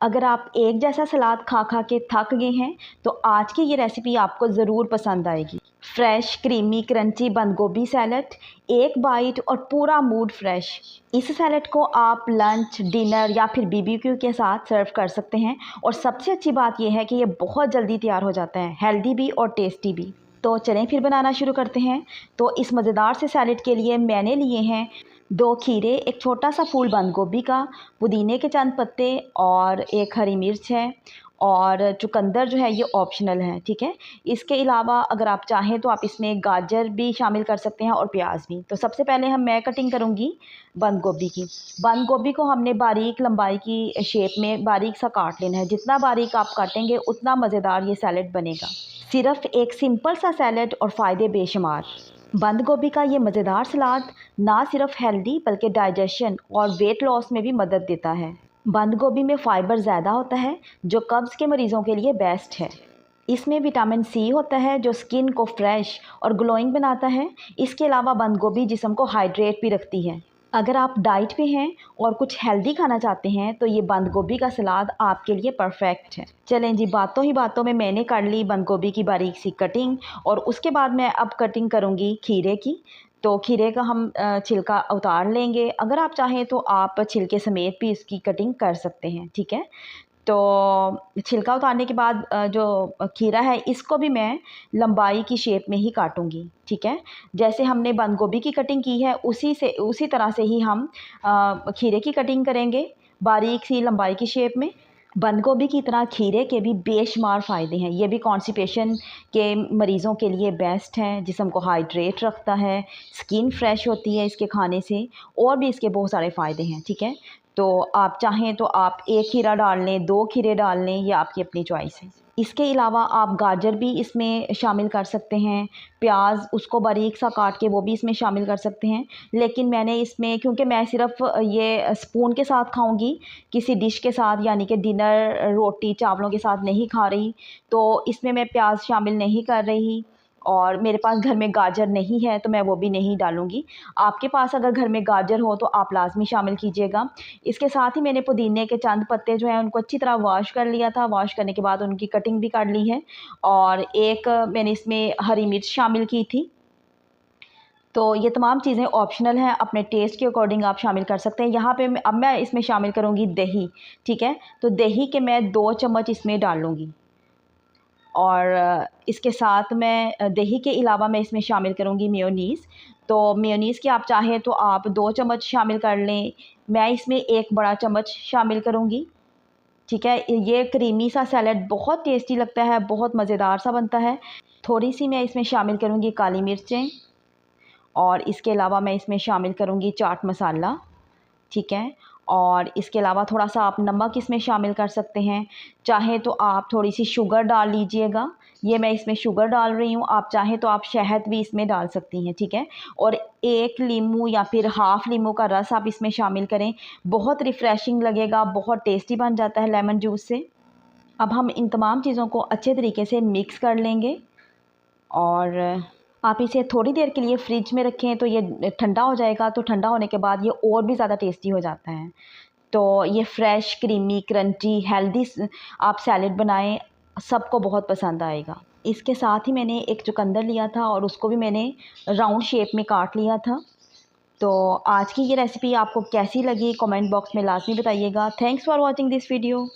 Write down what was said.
अगर आप एक जैसा सलाद खा खा के थक गए हैं तो आज की ये रेसिपी आपको ज़रूर पसंद आएगी। फ्रेश क्रीमी क्रंची बंद गोभी सैलड, एक बाइट और पूरा मूड फ्रेश। इस सैलड को आप लंच, डिनर या फिर बीबीक्यू के साथ सर्व कर सकते हैं और सबसे अच्छी बात यह है कि ये बहुत जल्दी तैयार हो जाता है, हेल्दी भी और टेस्टी भी। तो चलें फिर बनाना शुरू करते हैं। तो इस मज़ेदार से सैलड के लिए मैंने लिए हैं 2 खीरे, एक छोटा सा फूल बंद गोभी का, पुदीने के चंद पत्ते और एक हरी मिर्च है और चुकंदर जो है ये ऑप्शनल है, ठीक है। इसके अलावा अगर आप चाहें तो आप इसमें गाजर भी शामिल कर सकते हैं और प्याज भी। तो सबसे पहले मैं कटिंग करूँगी बंद गोभी की। बंद गोभी को हमने बारीक लंबाई की शेप में बारीक सा काट लेना है। जितना बारीक आप काटेंगे उतना मज़ेदार ये सैलड बनेगा। सिर्फ एक सिंपल सा सैलड और फ़ायदे बेशुमार। बंद गोभी का ये मज़ेदार सलाद ना सिर्फ हेल्दी बल्कि डाइजेशन और वेट लॉस में भी मदद देता है। बंद गोभी में फ़ाइबर ज़्यादा होता है जो कब्ज़ के मरीज़ों के लिए बेस्ट है। इसमें विटामिन सी होता है जो स्किन को फ्रेश और ग्लोइंग बनाता है। इसके अलावा बंद गोभी जिस्म को हाइड्रेट भी रखती है। अगर आप डाइट पे हैं और कुछ हेल्दी खाना चाहते हैं तो ये बंद गोभी का सलाद आपके लिए परफेक्ट है। चलें जी, बातों ही बातों में मैंने कर ली बंद गोभी की बारीक सी कटिंग और उसके बाद मैं अब कटिंग करूँगी खीरे की। तो खीरे का हम छिलका उतार लेंगे। अगर आप चाहें तो आप छिलके समेत भी इसकी कटिंग कर सकते हैं, ठीक है। तो छिलका उतारने के बाद जो खीरा है इसको भी मैं लंबाई की शेप में ही काटूंगी, ठीक है। जैसे हमने बंद गोभी की कटिंग की है उसी तरह से ही हम खीरे की कटिंग करेंगे बारीक सी लंबाई की शेप में। बंद गोभी की तरह खीरे के भी बेशुमार फ़ायदे हैं। ये भी कॉन्स्टिपेशन के मरीज़ों के लिए बेस्ट है, जिस्म को हाइड्रेट रखता है, स्किन फ्रेश होती है इसके खाने से, और भी इसके बहुत सारे फ़ायदे हैं, ठीक है। तो आप चाहें तो आप 1 खीरा डाल लें, 2 खीरे डाल लें, ये आपकी अपनी चॉइस है। इसके अलावा आप गाजर भी इसमें शामिल कर सकते हैं, प्याज उसको बारीक सा काट के वो भी इसमें शामिल कर सकते हैं। लेकिन मैंने इसमें, क्योंकि मैं सिर्फ ये स्पून के साथ खाऊंगी, किसी डिश के साथ यानी कि डिनर रोटी चावलों के साथ नहीं खा रही, तो इसमें मैं प्याज शामिल नहीं कर रही और मेरे पास घर में गाजर नहीं है तो मैं वो भी नहीं डालूँगी। आपके पास अगर घर में गाजर हो तो आप लाज़मी शामिल कीजिएगा। इसके साथ ही मैंने पुदीने के चंद पत्ते जो हैं उनको अच्छी तरह वॉश कर लिया था। वॉश करने के बाद उनकी कटिंग भी कर ली है और एक मैंने इसमें हरी मिर्च शामिल की थी। तो ये तमाम चीज़ें ऑप्शनल हैं, अपने टेस्ट के अकॉर्डिंग आप शामिल कर सकते हैं। यहाँ पे अब मैं इसमें शामिल करूँगी दही, ठीक है। तो दही के मैं 2 चम्मच इसमें डाल लूँगी और इसके साथ मैं दही के अलावा मैं इसमें शामिल करूँगी मेयोनीज़। तो मेयोनीज़ की आप चाहें तो आप 2 चम्मच शामिल कर लें। मैं इसमें 1 बड़ा चम्मच शामिल करूँगी, ठीक है। ये क्रीमी सा सैलड बहुत टेस्टी लगता है, बहुत मज़ेदार सा बनता है। थोड़ी-सी मैं इसमें शामिल करूँगी काली मिर्चें और इसके अलावा मैं इसमें शामिल करूँगी चाट मसाला, ठीक है। और इसके अलावा थोड़ा-सा आप नमक इसमें शामिल कर सकते हैं। चाहें तो आप थोड़ी-सी शुगर डाल लीजिएगा। ये मैं इसमें शुगर डाल रही हूँ, आप चाहें तो आप शहद भी इसमें डाल सकती हैं, ठीक है। और 1 लीमू या फिर हाफ़ लीमू का रस आप इसमें शामिल करें, बहुत रिफ़्रेशिंग लगेगा, बहुत टेस्टी बन जाता है लेमन जूस से। अब हम इन तमाम चीज़ों को अच्छे तरीके से मिक्स कर लेंगे और आप इसे थोड़ी देर के लिए फ्रिज में रखें तो ये ठंडा हो जाएगा। तो ठंडा होने के बाद ये और भी ज़्यादा टेस्टी हो जाता है। तो ये फ्रेश, क्रीमी, क्रंची, हेल्दी आप सैलेड बनाएं, सबको बहुत पसंद आएगा। इसके साथ ही मैंने एक चुकंदर लिया था और उसको भी मैंने राउंड शेप में काट लिया था। तो आज की ये रेसिपी आपको कैसी लगी कमेंट बॉक्स में लाजमी बताइएगा। Thanks for watching this video.